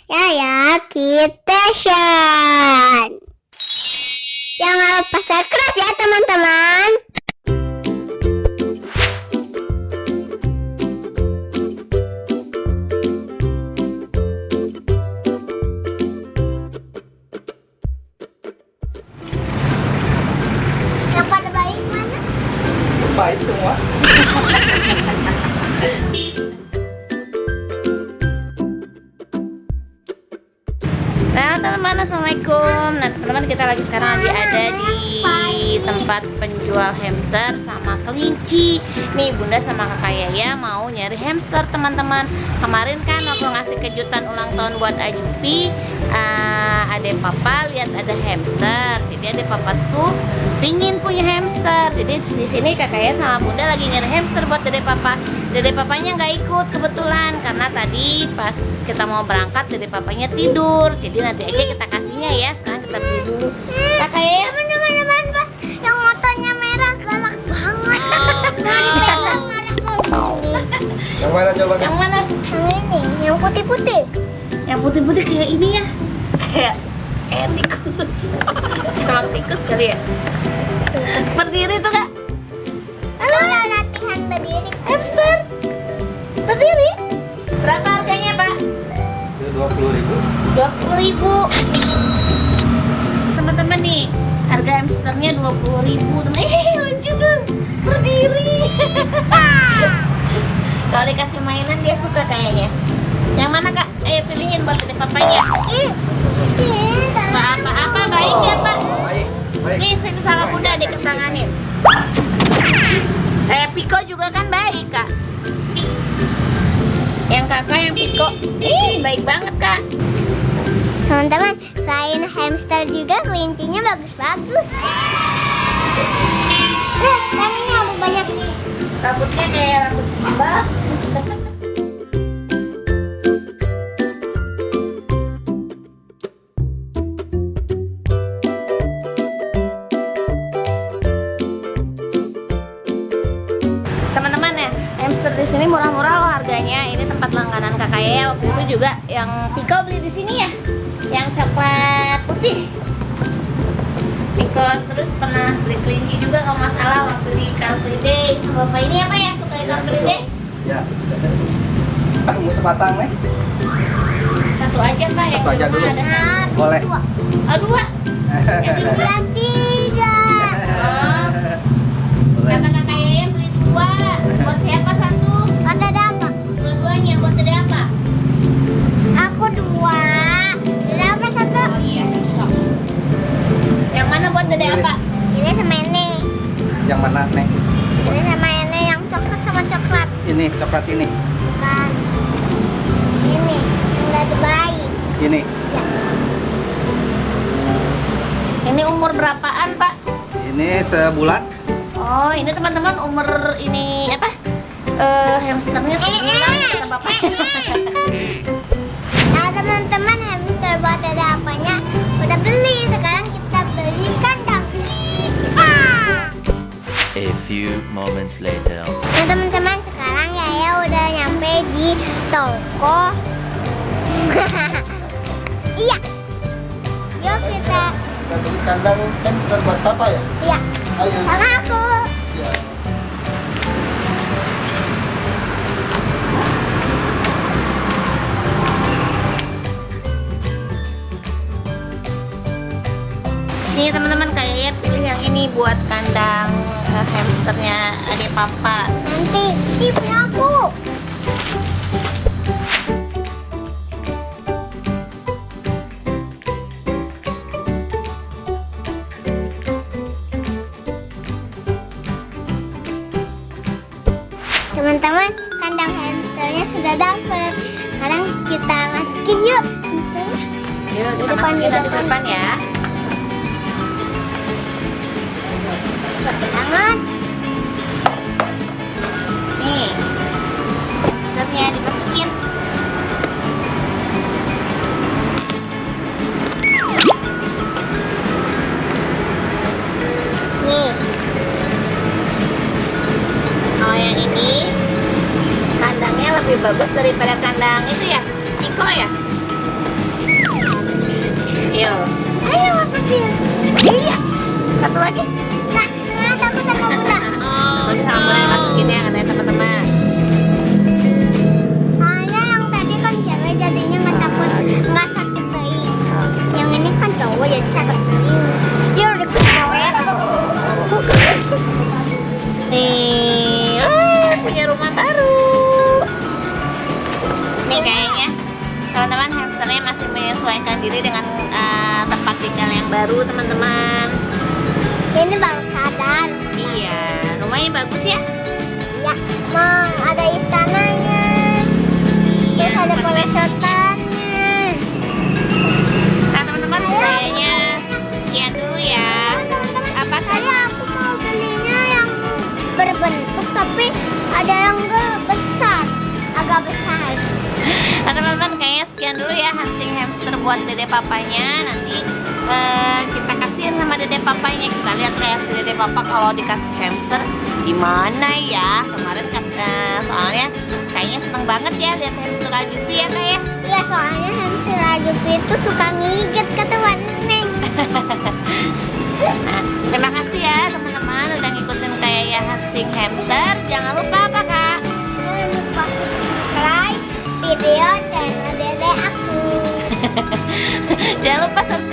Yaya Kitchen. Jangan lupa subscribe ya teman-teman. Yang pada baik mana? Baik semua. Nah teman-teman, assalamualaikum. Nah teman-teman, kita sekarang lagi ada di tempat penjual hamster sama kelinci. Nih bunda sama kakak Yaya mau nyari hamster teman-teman. Kemarin kan waktu ngasih kejutan ulang tahun buat Ajupi, adek papa lihat ada hamster. Jadi adek papa tuh pingin punya hamster. Jadi di sini kakak Yaya sama bunda lagi nyari hamster buat adek papa. Dede papanya nggak ikut kebetulan karena tadi pas kita mau berangkat dede papanya tidur. Jadi nanti aja kita kasihnya ya. Sekarang kita beli dulu. Kakak ya. Teman-teman, Pak, yang motonya merah galak banget. Yang mana coba? Yang mana? Yang ini, yang putih-putih. Yang putih-putih kayak ini ya. Kayak tikus. Emang tikus kali ya. Berdiri tuh kak. Halo, latihan berdiri. Hamster. Berdiri. Berapa harganya pak? Itu 20.000. 20.000. Teman-teman nih, harga hamsternya 20.000. Lucu tuh, berdiri. Kalau dikasih mainan dia suka kayaknya. Yang mana kak? Ayo pilihin buat adik papanya. Apa baik ya pak? Baik. Baik. Nih sini sama bunda diketanganin. Kayak Piko juga kan baik kak. Yang kakak yang Piko, baik banget kak. Teman-teman, selain hamster juga kelincinya bagus-bagus. Ini ada banyak nih. Rambutnya kayak rambut mbak. Teman-teman ya, hamster di sini murah-murah loh harganya. Ini tempat langganan kakak ya. Waktu itu juga yang Piko beli di sini ya, yang coklat putih. Piko terus pernah beli kelinci juga kalau nggak salah waktu di Car Free Day sama bapak ini apa ya, suka Car Free Day? Ya. Mau sepasang nih? Satu aja pak, yang Satu aja di rumah dulu. ada satu. Boleh. Oh dua. Yang di rumah. Yang tiga. Oh. Boleh. Kata kakak Yaya beli dua. Buat siapa satu? Ada apa? Dua-duanya buat tadi apa? Aku dua. Ada apa satu? Oh iya. Yang mana buat tadi apa? Ini sama ini. Yang mana, Neng? Ini sama ini yang coklat sama coklat. Ini, coklat ini. Bukan. Ini yang ada bayi. Ini. Ya. Ini umur berapaan pak? Ini sebulan. Oh ini teman-teman umur ini apa? Hamsternya sebulan kata bapak. Nah teman-teman, hamster buat ada apanya udah beli. Sekarang kita beli kandang. A few moments later. Nah teman-teman, sekarang Yaya udah nyampe di toko. Iya. Yuk kita. Kita beli kandang hamster buat papa ya? Iya. Ayo. Sama aku. Ya. Nih teman-teman, kayaknya pilih yang ini buat kandang hamsternya adik papa. Nanti ini punya aku. Teman-teman, kandang hamsternya sudah dapet. Sekarang kita masukin yuk hamsternya. Yuk kita Di depan, masukin di nanti ke depan. depan ya. Banget. Nih hamsternya dimasukin. Nih. Oh yang ini kandangnya lebih bagus daripada kandang itu ya, Iko ya? Yuk. Ayo masukin. Iya. Satu lagi. Nah, takut sama bunda. Satu lagi sama Bunda masukin ya katanya teman-teman. Soalnya yang tadi kan cewek jadinya nggak takut, nggak sakit teing. Yang ini kan cowok jadi sakit teing. Dia udah ketawa. Nih, punya rumah baru. Nih kayaknya teman-teman hamsternya masih menyesuaikan diri dengan tempat tinggal yang baru teman-teman. Ini baru sadar. Iya, rumahnya bagus ya. Ya, mau ada istananya. Iya, Terus ada keren. pelesetannya. Nah teman-teman kayaknya sekian dulu ya. Apa Tadi saja? aku mau belinya yang berbentuk tapi ada yang besar, agak besar. Nah teman-teman kayaknya sekian dulu ya hunting hamster buat dede papanya. Nanti kita kasihin sama dede papanya. Kita lihat reaksi dede papa kalau dikasih hamster gimana ya. Kemarin kan soalnya kayaknya seneng banget ya lihat hamster Rajupi ya kak ya. Iya, soalnya hamster Rajupi itu suka ngiget kata Waneng. Nah, terima kasih ya teman-teman udah ngikutin kayak ya hunting hamster. Jangan lupa apa kak? Jangan lupa subscribe video channel dede aku. Jangan lupa subscribe